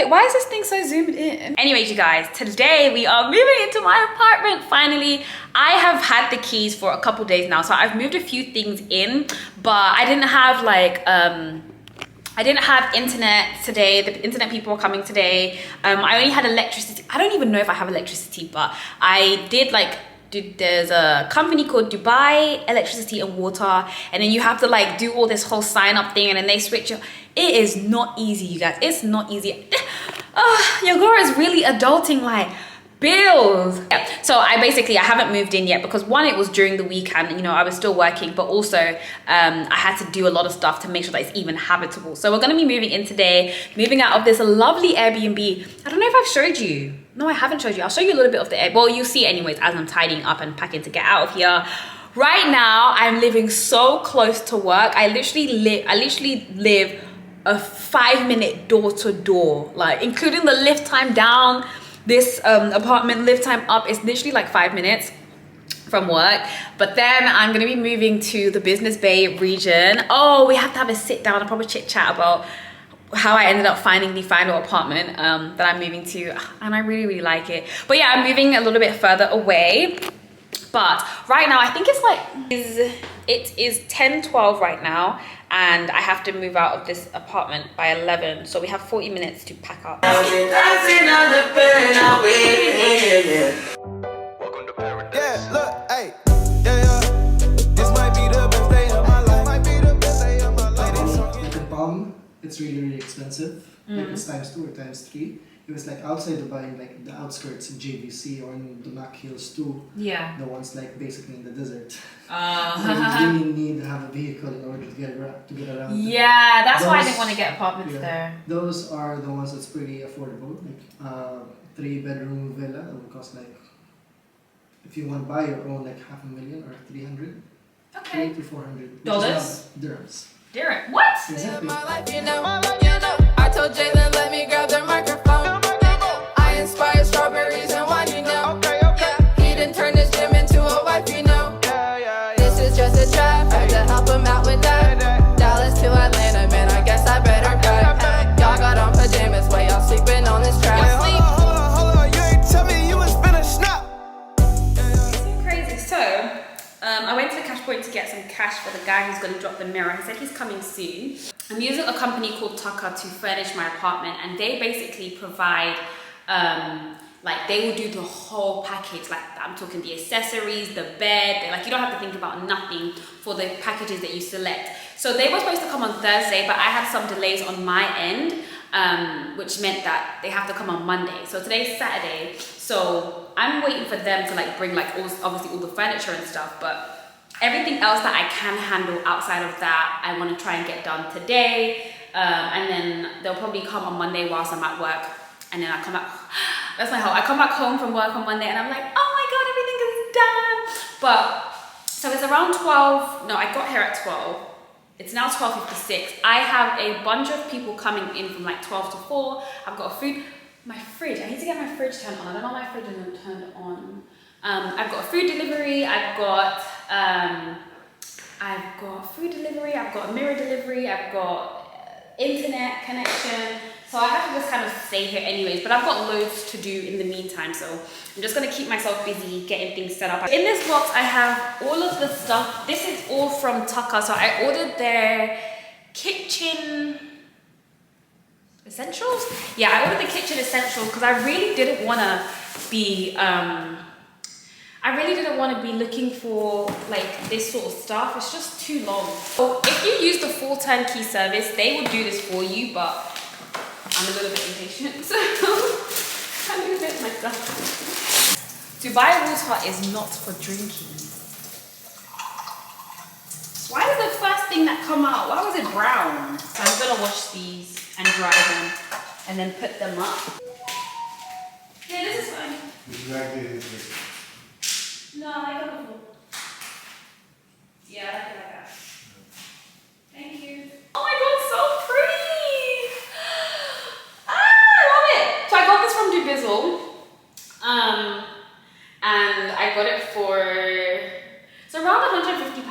why is this thing so zoomed in? Anyways, you guys, today we are moving into my apartment finally. I have had the keys for a couple days now, so I've moved a few things in, but I didn't have like I didn't have internet today. The internet people are coming today. I only had electricity. I don't even know if I have electricity, but I did like, there's a company called Dubai Electricity and Water, and then you have to like do all this whole sign up thing, and then they switch you. It is not easy, you guys. It's not easy. Your girl is really adulting like bills. Yeah. So I haven't moved in yet because one, it was during the weekend, you know, I was still working, but also I had to do a lot of stuff to make sure that it's even habitable. So we're gonna be moving in today, moving out of this lovely Airbnb. I don't know if I've showed you. No, I haven't showed you. I'll show you a little bit of the air. Well, you'll see anyways as I'm tidying up and packing to get out of here. Right now, I'm living so close to work. I literally live a 5-minute door to door, like including the lift time down. This apartment lift time up is literally like 5 minutes from work. But then I'm gonna be moving to the Business Bay region. Oh, we have to have a sit down, a proper chit chat about how I ended up finding the final apartment that I'm moving to, and I really like it. But yeah, I'm moving a little bit further away. But right now, I think it's like, it is 10:12 right now, and I have to move out of this apartment by 11. So we have 40 minutes to pack up. Welcome to paradise. Yeah, look, hey, yeah. This might be the best day of my life. Might be the best day of my life. Like in Palm, it's really expensive. Like it's ×2 or ×3. It was like outside Dubai, like the outskirts in JVC or in the Mac Hills too. Yeah. The ones like basically in the desert. So you really need to have a vehicle in order to get around. Yeah, that's why I didn't want to get apartments there. Those are the ones that's pretty affordable. Like 3-bedroom villa that would cost like, if you want to buy your own, like $500,000 or 300. Okay. $300 to $400 Dirhams. dirhams. What? Exactly. I told Jalen, let me grab the microphone. I inspire strawberries and wine, you know. He didn't turn this gym into a wife, you know. This is just a trap, had to help him out with that. Dallas to Atlanta, man, I guess I better go. Y'all got on pajamas while y'all sleeping on this track. Hold on, you ain't tell me you was finna snap. It's so crazy. So, I went to the cash point to get some cash for the guy who's going to drop the mirror. He said he's coming soon. I'm using a company called Tucker to furnish my apartment, and they basically provide, like they will do the whole package. Like I'm talking the accessories, the bed, like you don't have to think about nothing for the packages that you select. So they were supposed to come on Thursday, but I had some delays on my end, which meant that they have to come on Monday. So today's Saturday, so I'm waiting for them to like bring like obviously all the furniture and stuff, but everything else that I can handle outside of that, I want to try and get done today. And then they'll probably come on Monday whilst I'm at work. And then I come back, that's my hope. I come back home from work on Monday and I'm like, oh my God, everything is done. But, so it's around 12, no, I got here at 12. It's now 12:56. I have a bunch of people coming in from like 12 to 4. I've got my fridge, I need to get my fridge turned on. I don't know why my fridge isn't turned on. I've got food delivery, I've got food delivery, I've got mirror delivery, I've got internet connection. So I have to just kind of stay here anyways, but I've got loads to do in the meantime. So I'm just gonna keep myself busy getting things set up. In this box, I have all of the stuff. This is all from Tucker. So I ordered their kitchen essentials. Yeah, I ordered the kitchen essentials because I really didn't wanna be, looking for like this sort of stuff. It's just too long. So if you use the full turnkey service, they will do this for you, but I'm a little bit impatient, so I'm gonna do it myself. Dubai water is not for drinking. Why is the first thing that come out? Why was it brown? So I'm gonna wash these and dry them and then put them up. Yeah, this is fine. No, I like it on the floor. Yeah, I like it like that. Thank you. Oh my God, so pretty! I love it. So I got this from Dubizzle. And I got it for, it's around £150.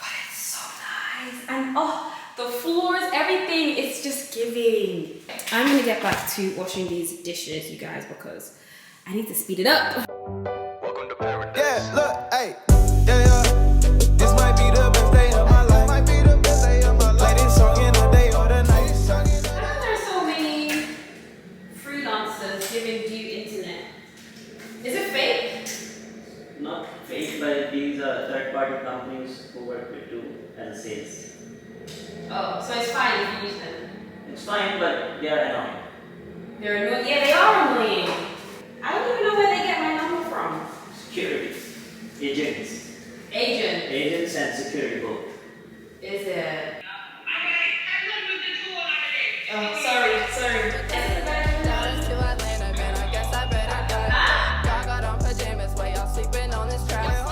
But it's so nice. And oh, the floors, everything, it's just giving. I'm gonna get back to washing these dishes, you guys, because I need to speed it up. Welcome to paradise. Yeah, look, hey, yeah. This might be the best day of my life. Might be the best day of my life. Play this song in the day or the night. There's so many freelancers giving you internet. Is it fake? Not fake, but these are third-party companies who work with you as sales. Oh, so it's fine if you use them. It's fine, but they are annoying. They're annoying. Yeah, they are annoying. I don't even know where they get my number from. Security. Agents. Agents And security both. Is it? Oh, sorry. Down to Atlanta, man, I guess I better go. Y'all got on pajamas while y'all sleeping on this track.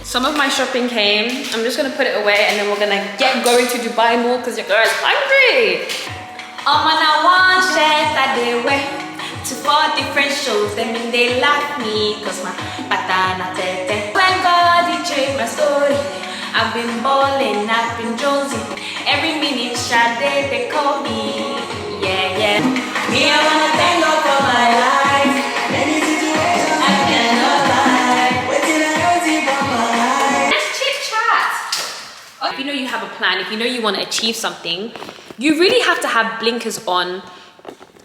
Some of my shopping came. I'm just gonna put it away and then we're gonna get going to Dubai Mall because your girl is hungry. I'm on a one shirt that they wear to 4 different shows. They mean they like me cause my patana tete. When God he changed my story, I've been balling, I've been jonesing. Every minute Sade they call me. Yeah. Me I wanna thank God for my life. Any situation I cannot lie. Waiting I see for my life. Let's chit chat. If you know you have a plan, if you know you want to achieve something, you really have to have blinkers on.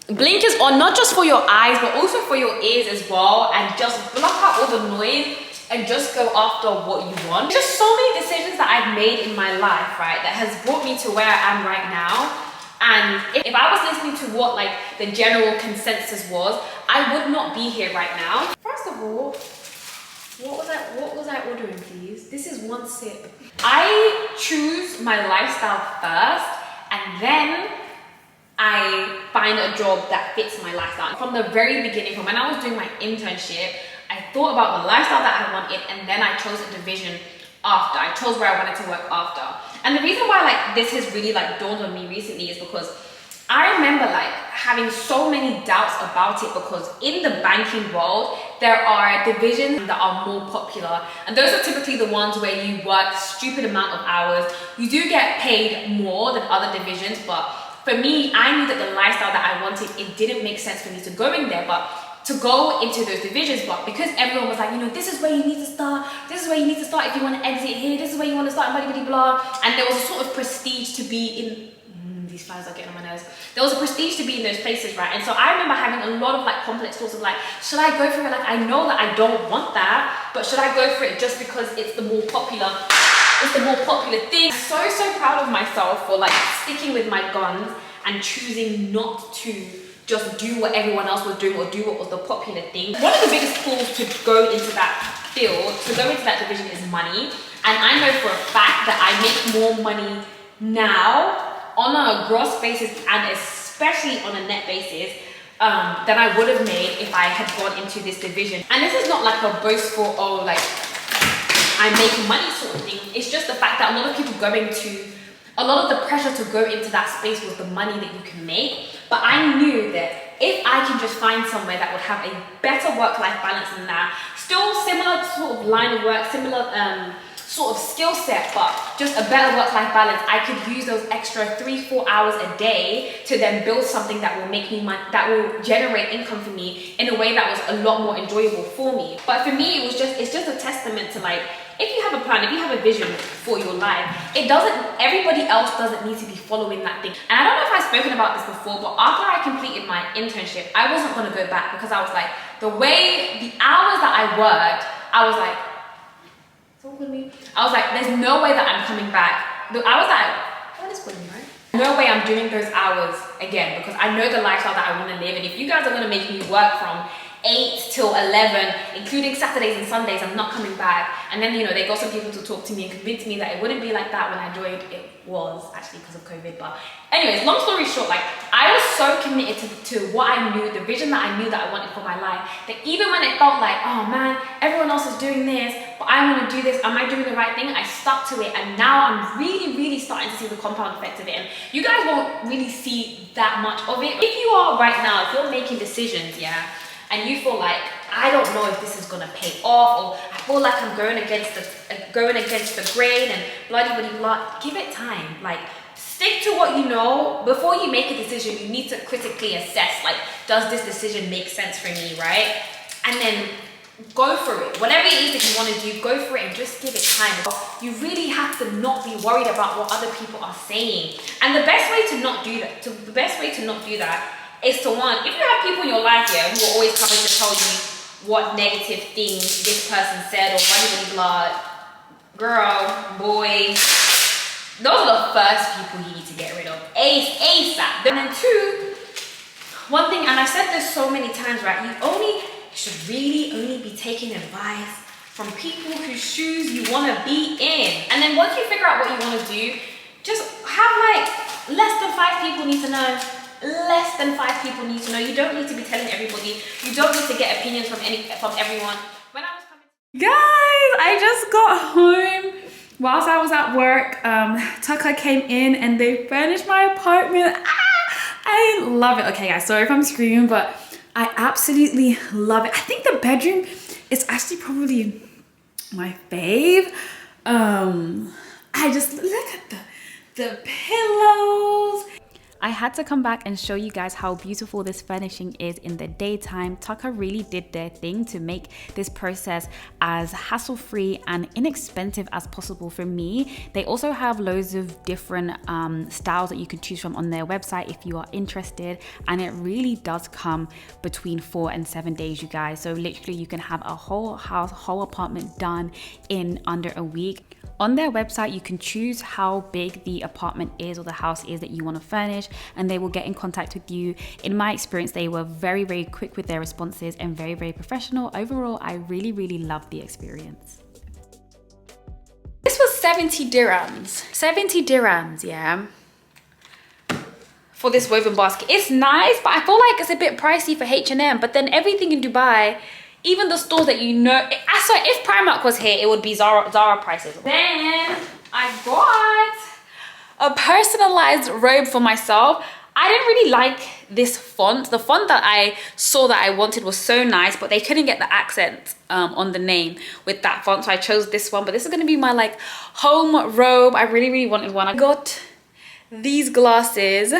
Blinkers on, not just for your eyes, but also for your ears as well, and just block out all the noise and just go after what you want. Just so many decisions that I've made in my life, right, that has brought me to where I am right now. And if I was listening to what like the general consensus was, I would not be here right now. First of all, what was I ordering, please? This is one sip. I choose my lifestyle first, and then I find a job that fits my lifestyle. From the very beginning, from when I was doing my internship, I thought about the lifestyle that I wanted, and then I chose a division after. I chose where I wanted to work after. And the reason why like this has really like dawned on me recently is because I remember like having so many doubts about it, because in the banking world, there are divisions that are more popular. And those are typically the ones where you work stupid amount of hours. You do get paid more than other divisions, but for me, I knew that the lifestyle that I wanted, it didn't make sense for me to go in there, but to go into those divisions. But because everyone was like, you know, this is where you need to start, this is where you need to start if you want to exit here, this is where you want to start, blah, blah, blah. And there was a sort of prestige to be in, these flies are getting on my nerves. There was a prestige to be in those places, right? And so I remember having a lot of like complex thoughts of like, should I go for it? Like, I know that I don't want that, but should I go for it just because it's the more popular thing? I'm so proud of myself for like sticking with my guns and choosing not to just do what everyone else was doing or do what was the popular thing. One of the biggest pulls to go into that field, to go into that division, is money. And I know for a fact that I make more money now on a gross basis and especially on a net basis than I would have made if I had gone into this division. And this is not like a boastful, oh, like I make money sort of thing. It's just the fact that a lot of people a lot of the pressure to go into that space was the money that you can make. But I knew that if I can just find somewhere that would have a better work-life balance than that, still similar sort of line of work, similar sort of skill set, but just a better work-life balance, I could use those extra 3-4 hours a day to then build something that will make me money, that will generate income for me in a way that was a lot more enjoyable for me. But for me, it's just a testament to like, if you have a plan, if you have a vision for your life, everybody else doesn't need to be following that thing. And I don't know if I've spoken about this before, but after I completed my internship, I wasn't going to go back, because I was like, the hours that I worked, I was like, there's no way that I'm coming back. No way I'm doing those hours again, because I know the lifestyle that I want to live. And if you guys are going to make me work from 8 till 11, including Saturdays and Sundays, I'm not coming back. And then, you know, they got some people to talk to me and convince me that it wouldn't be like that when I joined. It was actually because of COVID. But anyways, long story short, like, I was so committed to what I knew, the vision that I knew that I wanted for my life, that even when it felt like, oh man, everyone else is doing this, but I want to do this, am I doing the right thing? I stuck to it, and now I'm really, really starting to see the compound effect of it. And you guys won't really see that much of it. If you are right now, if you're making decisions, yeah, and you feel like, I don't know if this is gonna pay off, or I oh, like I'm going against the grain and blah blah blah blah. Give it time. Like, stick to what you know. Before you make a decision, you need to critically assess, like, does this decision make sense for me, right? And then go for it. Whatever it is that you want to do, go for it and just give it time. You really have to not be worried about what other people are saying. And the best way to not do that, is to, one, if you have people in your life here who are always coming to tell you what negative things this person said or blah blah blah, girl, boy, those are the first people you need to get rid of. ASAP. And then two, one thing, and I've said this so many times, right? You should really only be taking advice from people whose shoes you want to be in. And then once you figure out what you want to do, just have like less than 5 people need to know. Less than 5 people need to know. You don't need to be telling everybody. You don't need to get opinions from everyone. When I was coming, guys, I just got home. Whilst I was at work, Tucker came in and they furnished my apartment. I love it. Okay, guys, sorry if I'm screaming, but I absolutely love it. I think the bedroom is actually probably my fave. I just look at the pillows. I had to come back and show you guys how beautiful this furnishing is in the daytime. Tucker really did their thing to make this process as hassle-free and inexpensive as possible for me. They also have loads of different styles that you can choose from on their website if you are interested, and it really does come between 4 and 7 days, you guys. So literally you can have a whole house, whole apartment done in under a week. On their website, you can choose how big the apartment is or the house is that you want to furnish, and they will get in contact with you. In my experience, they were very, very quick with their responses and very, very professional. Overall, I really, really loved the experience. This was 70 dirhams. 70 dirhams, yeah, for this woven basket. It's nice, but I feel like it's a bit pricey for H&M. But then everything in Dubai, even the stores that you know, I swear if Primark was here, it would be Zara prices. Then I got a personalized robe for myself. I didn't really like this font. The font that I saw that I wanted was so nice, but they couldn't get the accent on the name with that font, so I chose this one. But this is gonna be my like home robe. I really, really wanted one. I got these glasses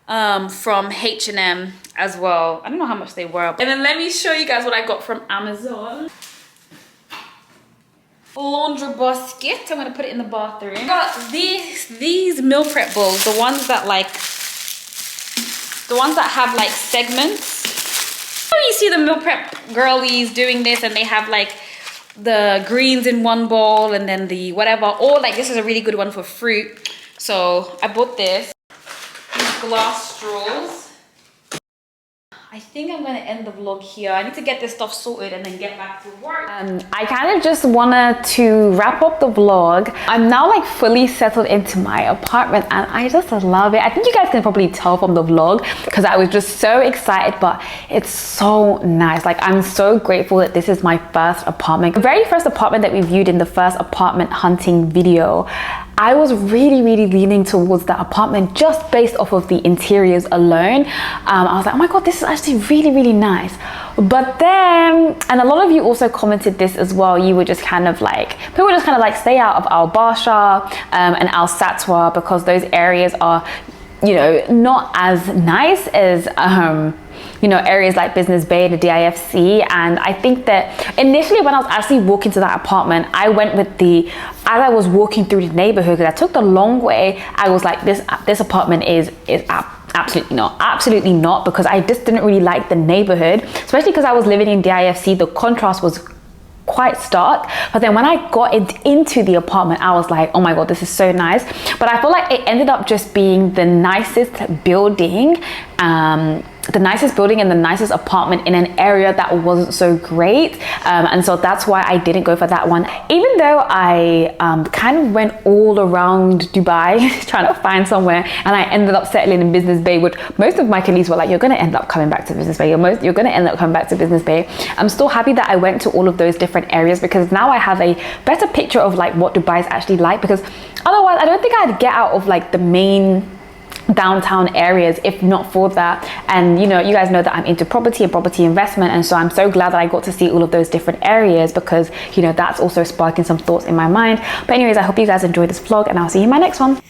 from H&M as well. I don't know how much they were. And then let me show you guys what I got from Amazon. Laundry basket. I'm gonna put it in the bathroom. I got these meal prep bowls, the ones that have like segments. So you see the meal prep girlies doing this, and they have like the greens in one bowl and then the whatever, or like this is a really good one for fruit. So I bought this. Glass straws. I think I'm gonna end the vlog here. I need to get this stuff sorted and then get back to work. I kind of just wanted to wrap up the vlog. I'm now like fully settled into my apartment and I just love it. I think you guys can probably tell from the vlog because I was just so excited, but it's so nice. Like, I'm so grateful that this is my first apartment. The very first apartment that we viewed in the first apartment hunting video, I was really, really leaning towards that apartment just based off of the interiors alone. I was like, oh my God, this is actually really, really nice. But then, and a lot of you also commented this as well, you were just kind of like, people were just kind of like, stay out of Al Barsha and Al Satwa because those areas are, you know, not as nice as you know, areas like Business Bay, the DIFC. And I think that initially when I was actually walking to that apartment, I went with as I was walking through the neighborhood, because I took the long way, I was like, this apartment is absolutely not, because I just didn't really like the neighborhood, especially because I was living in DIFC. The contrast was quite stark. But then when I got into the apartment, I was like, oh my God, this is so nice. But I feel like it ended up just being the nicest building, and the nicest apartment in an area that wasn't so great, and so that's why I didn't go for that one. Even though I kind of went all around Dubai trying to find somewhere, and I ended up settling in Business Bay, which most of my colleagues were like, you're going to end up coming back to Business Bay, you're going to end up coming back to Business Bay. I'm still happy that I went to all of those different areas, because now I have a better picture of like what Dubai is actually like, because otherwise I don't think I'd get out of like the main downtown areas if not for that. And you know, you guys know that I'm into property and property investment, and so I'm so glad that I got to see all of those different areas, because you know, that's also sparking some thoughts in my mind. But anyways, I hope you guys enjoyed this vlog, and I'll see you in my next one.